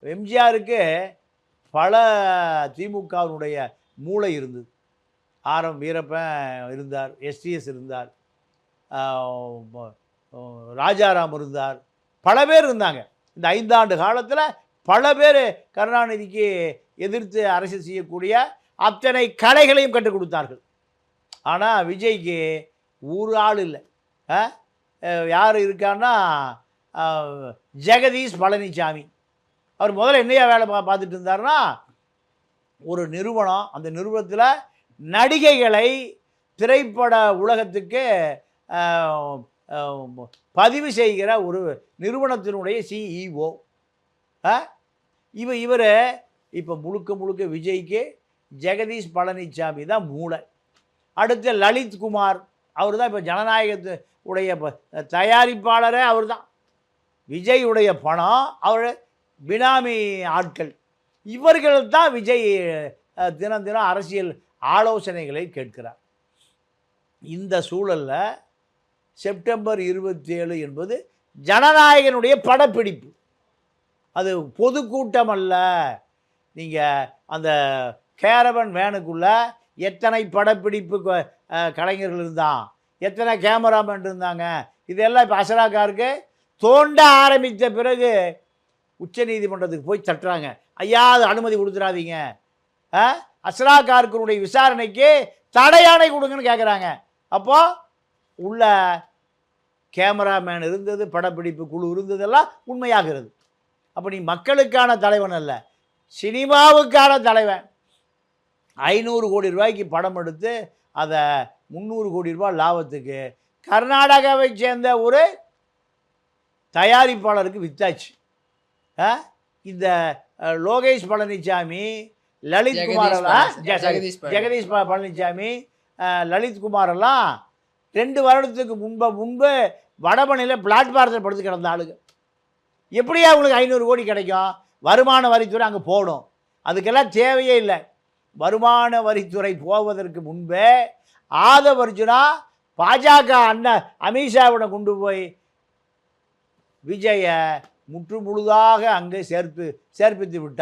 எம்ஜிஆருக்கு பல திமுகவினுடைய மூளை இருந்தது. ஆர்.எம். வீரப்பன் இருந்தார், எஸ்டிஎஸ் இருந்தார், ராஜாராம் இருந்தார், பல பேர் இருந்தாங்க. இந்த 5 ஆண்டு காலத்தில் பல பேர் கருணாநிதிக்கு எதிர்த்து அரசியல் செய்யக்கூடிய அத்தனை கலைகளையும் கற்றுக் கொடுத்தார்கள். ஆனால் விஜய்க்கு ஒரு ஆள் இல்லை. யார் இருக்கான்னா ஜெகதீஷ் பழனிசாமி. அவர் முதல்ல என்னையா வேலை பார்த்துட்டு இருந்தார்னா, ஒரு நிறுவனம், அந்த நிறுவனத்தில் நடிகைகளை திரைப்பட உலகத்துக்கு பதிவு செய்கிற ஒரு நிறுவனத்தினுடைய சிஇஓ. இவர் இப்போ முழுக்க விஜய்க்கு ஜெகதீஷ் பழனிசாமி தான் மூளை. அடுத்து லலித் குமார், அவர் தான் இப்போ ஜனநாயகத்து உடைய தயாரிப்பாளரே அவர் தான். விஜய் உடைய பணம் அவர் பினாமி ஆட்கள். இவர்கள் தான் விஜய் தினம் அரசியல் ஆலோசனைகளை கேட்கிறார். இந்த சூழலில் செப்டம்பர் 27 என்பது ஜனநாயகனுடைய படப்பிடிப்பு. அது பொதுக்கூட்டம் அல்ல. நீங்கள் அந்த கேரவன் வேனுக்குள்ளே எத்தனை படப்பிடிப்பு கலைஞர்கள் இருந்தான், எத்தனை கேமராமேன் இருந்தாங்க, இதெல்லாம் இப்போ அசராக்காருக்கு தோண்ட ஆரம்பித்த பிறகு உச்சநீதிமன்றத்துக்கு போய் தட்டுறாங்க. ஐயா, அது அனுமதி கொடுத்துடாதீங்க, அசராக்காருக்குடைய விசாரணைக்கு தடையாணை கொடுங்கன்னு கேட்குறாங்க. அப்போது உள்ள கேமராமேன் இருந்தது, படப்பிடிப்பு குழு இருந்ததெல்லாம் உண்மையாகிறது. அப்போ நீ மக்களுக்கான தலைவன் அல்ல, சினிமாவுக்கான தலைவன். 500 கோடி ரூபாய்க்கு படம் எடுத்து அதை 300 கோடி ரூபாய் லாபத்துக்கு கர்நாடகாவை சேர்ந்த ஒரு தயாரிப்பாளருக்கு வித்தாச்சு. இந்த லோகேஷ் பழனிசாமி, லலித் குமாரெல்லாம், ஜெகதீஷ் பழனிசாமி, லலித் குமாரெல்லாம் 2 வருடத்துக்கு முன்பு வடபழனியில் பிளாட்பாரத்தில் படுத்து கிடந்த ஆளுங்க. எப்படியா அவங்களுக்கு 500 கோடி கிடைக்கும்? வருமான வரித்துறை அங்கே போகணும். அதுக்கெல்லாம் தேவையே இல்லை. வருமான வரித்துறை போவதற்கு முன்பே ஆதவ் அர்ஜுனா பாஜக அண்ணன் அமித்ஷாவிடம் கொண்டு போய் விஜயை முற்று முழுதாக அங்கே சேர்ப்பித்து விட்டார்.